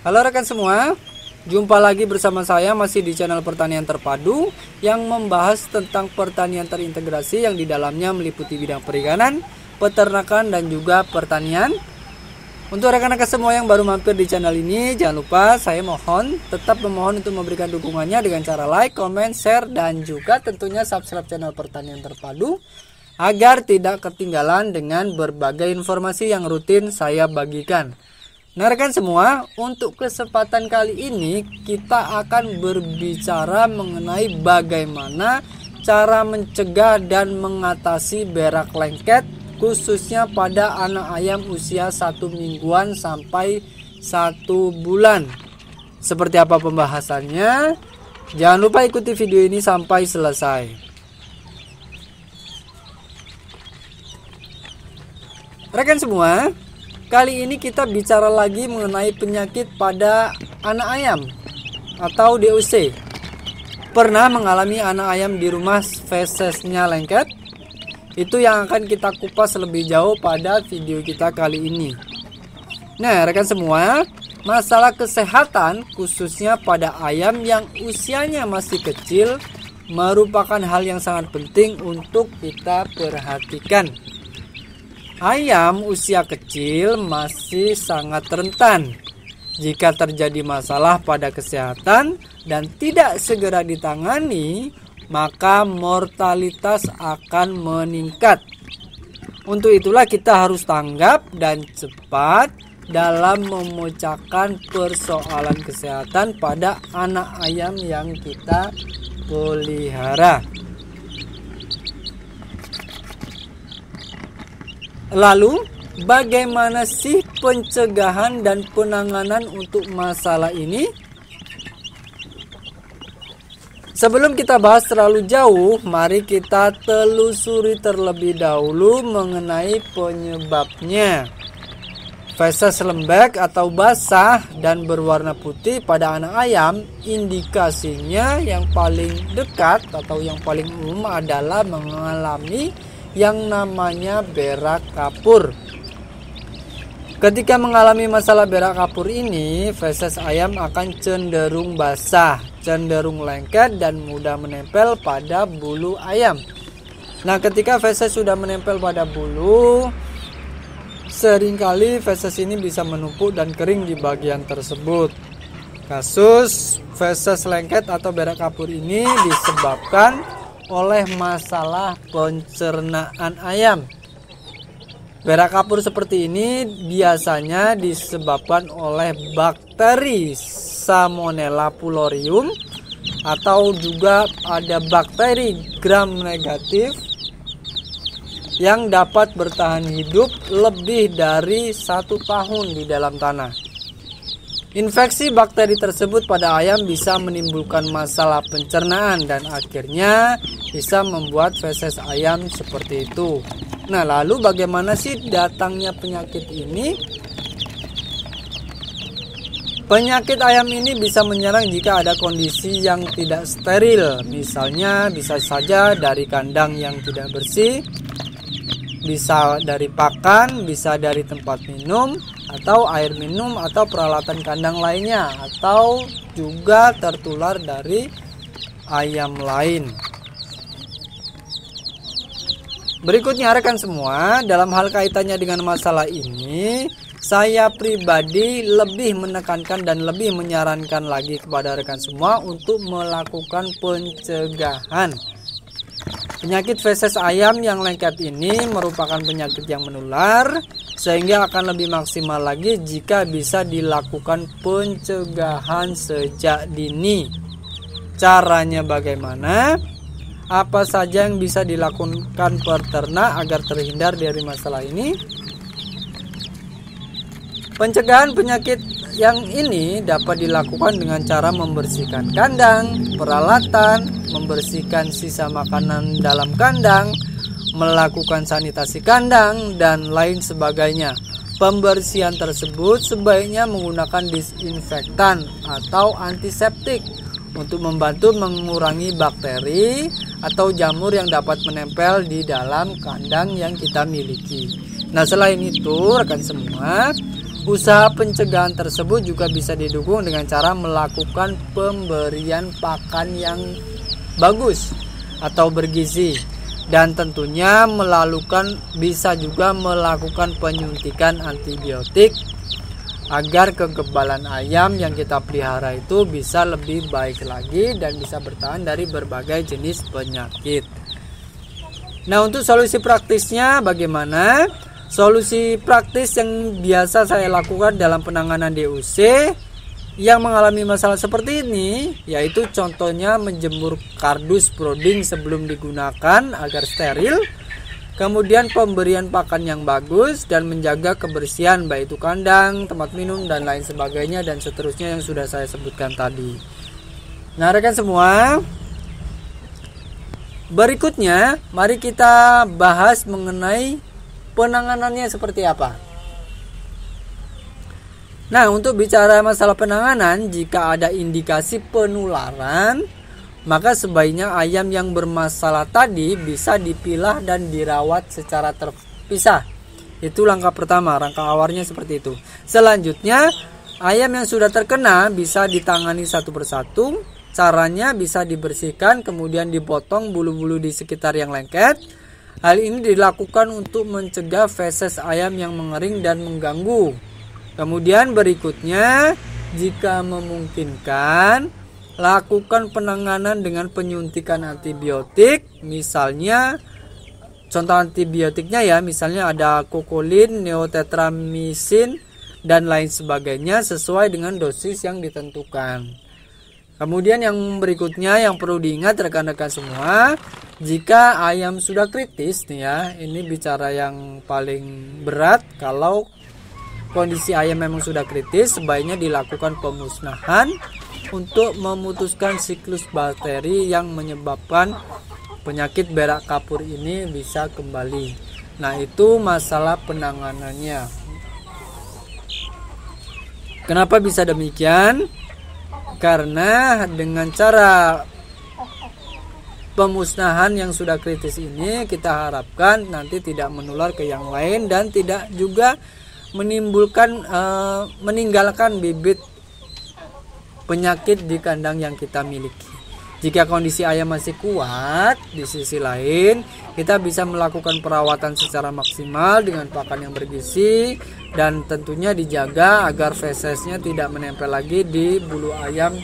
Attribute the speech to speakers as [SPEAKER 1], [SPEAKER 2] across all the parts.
[SPEAKER 1] Halo rekan semua, jumpa lagi bersama saya masih di channel Pertanian Terpadu yang membahas tentang pertanian terintegrasi yang di dalamnya meliputi bidang perikanan, peternakan, dan juga pertanian. Untuk rekan-rekan semua yang baru mampir di channel ini, jangan lupa saya tetap memohon untuk memberikan dukungannya dengan cara like, comment, share, dan juga tentunya subscribe channel Pertanian Terpadu agar tidak ketinggalan dengan berbagai informasi yang rutin saya bagikan. Nah rekan semua, untuk kesempatan kali ini kita akan berbicara mengenai bagaimana cara mencegah dan mengatasi berak lengket khususnya pada anak ayam usia 1 mingguan sampai 1 bulan. Seperti apa pembahasannya? Jangan lupa ikuti video ini sampai selesai. Rekan semua, kali ini kita bicara lagi mengenai penyakit pada anak ayam atau DOC. Pernah mengalami anak ayam di rumah fesesnya lengket? Itu yang akan kita kupas lebih jauh pada video kita kali ini. Nah rekan semua, masalah kesehatan khususnya pada ayam yang usianya masih kecil merupakan hal yang sangat penting untuk kita perhatikan. Ayam usia kecil masih sangat rentan. Jika terjadi masalah pada kesehatan dan tidak segera ditangani, maka mortalitas akan meningkat. Untuk itulah kita harus tanggap dan cepat dalam memecahkan persoalan kesehatan pada anak ayam yang kita pelihara. Lalu, bagaimana sih pencegahan dan penanganan untuk masalah ini? Sebelum kita bahas terlalu jauh, mari kita telusuri terlebih dahulu mengenai penyebabnya. Feses lembek atau basah dan berwarna putih pada anak ayam, indikasinya yang paling dekat atau yang paling umum adalah mengalami yang namanya berak kapur. Ketika mengalami masalah berak kapur ini, feses ayam akan cenderung basah, cenderung lengket dan mudah menempel pada bulu ayam. Nah, ketika feses sudah menempel pada bulu, seringkali feses ini bisa menumpuk dan kering di bagian tersebut. Kasus feses lengket atau berak kapur ini disebabkan oleh masalah pencernaan ayam. Berak kapur seperti ini biasanya disebabkan oleh bakteri Salmonella fluorum atau juga ada bakteri gram negatif yang dapat bertahan hidup lebih dari 1 tahun di dalam tanah. Infeksi bakteri tersebut pada ayam bisa menimbulkan masalah pencernaan dan akhirnya bisa membuat feses ayam seperti itu. Nah, lalu bagaimana sih datangnya penyakit ini? Penyakit ayam ini bisa menyerang jika ada kondisi yang tidak steril. Misalnya bisa saja dari kandang yang tidak bersih, bisa dari pakan, bisa dari tempat minum, atau air minum, atau peralatan kandang lainnya, atau juga tertular dari ayam lain. Berikutnya rekan semua, dalam hal kaitannya dengan masalah ini, saya pribadi lebih menekankan dan lebih menyarankan lagi kepada rekan semua untuk melakukan pencegahan. Penyakit feses ayam yang lengket ini merupakan penyakit yang menular, sehingga akan lebih maksimal lagi jika bisa dilakukan pencegahan sejak dini. Caranya bagaimana? Apa saja yang bisa dilakukan peternak agar terhindar dari masalah ini? Pencegahan penyakit yang ini dapat dilakukan dengan cara membersihkan kandang, peralatan, membersihkan sisa makanan dalam kandang, melakukan sanitasi kandang, dan lain sebagainya. Pembersihan tersebut sebaiknya menggunakan disinfektan atau antiseptik untuk membantu mengurangi bakteri atau jamur yang dapat menempel di dalam kandang yang kita miliki. Nah, selain itu, rekan semua, Usaha pencegahan tersebut juga bisa didukung dengan cara melakukan pemberian pakan yang bagus atau bergizi, dan tentunya bisa juga melakukan penyuntikan antibiotik agar kekebalan ayam yang kita pelihara itu bisa lebih baik lagi dan bisa bertahan dari berbagai jenis penyakit. Nah, untuk solusi praktisnya bagaimana? Solusi praktis yang biasa saya lakukan dalam penanganan DUC yang mengalami masalah seperti ini, yaitu contohnya menjemur kardus brooding sebelum digunakan agar steril, kemudian pemberian pakan yang bagus, dan menjaga kebersihan baik itu kandang, tempat minum, dan lain sebagainya, dan seterusnya yang sudah saya sebutkan tadi. Nah, rekan semua, berikutnya mari kita bahas mengenai penanganannya seperti apa. Nah, untuk bicara masalah penanganan, jika ada indikasi penularan, maka sebaiknya ayam yang bermasalah tadi bisa dipilah dan dirawat secara terpisah. Itu langkah pertama, langkah awalnya seperti itu. Selanjutnya, ayam yang sudah terkena bisa ditangani satu persatu. Caranya bisa dibersihkan, kemudian dipotong bulu-bulu di sekitar yang lengket. Hal ini dilakukan untuk mencegah feses ayam yang mengering dan mengganggu. Kemudian berikutnya, jika memungkinkan, lakukan penanganan dengan penyuntikan antibiotik. Misalnya, contoh antibiotiknya ya, misalnya ada kokolin, neotetramisin, dan lain sebagainya sesuai dengan dosis yang ditentukan. Kemudian yang berikutnya yang perlu diingat rekan-rekan semua, jika ayam sudah kritis nih ya, ini bicara yang paling berat, kalau kondisi ayam memang sudah kritis, sebaiknya dilakukan pemusnahan untuk memutuskan siklus bakteri yang menyebabkan penyakit berak kapur ini bisa kembali. Nah, itu masalah penanganannya. Kenapa bisa demikian? Karena dengan cara pemusnahan yang sudah kritis ini, kita harapkan nanti tidak menular ke yang lain dan tidak juga menimbulkan meninggalkan bibit penyakit di kandang yang kita miliki. Jika kondisi ayam masih kuat, di sisi lain kita bisa melakukan perawatan secara maksimal dengan pakan yang bergizi, dan tentunya dijaga agar fesesnya tidak menempel lagi di bulu ayam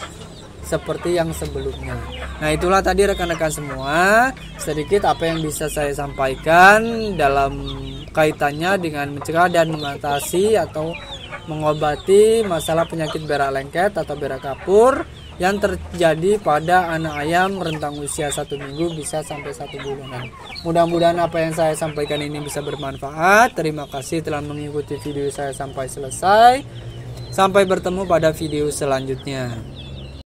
[SPEAKER 1] seperti yang sebelumnya. Nah, itulah tadi rekan-rekan semua sedikit apa yang bisa saya sampaikan dalam kaitannya dengan mencegah dan mengatasi atau mengobati masalah penyakit berak lengket atau berak kapur yang terjadi pada anak ayam rentang usia 1 minggu bisa sampai 1 bulanan. Mudah-mudahan apa yang saya sampaikan ini bisa bermanfaat. Terima kasih telah mengikuti video saya sampai selesai. Sampai bertemu pada video selanjutnya.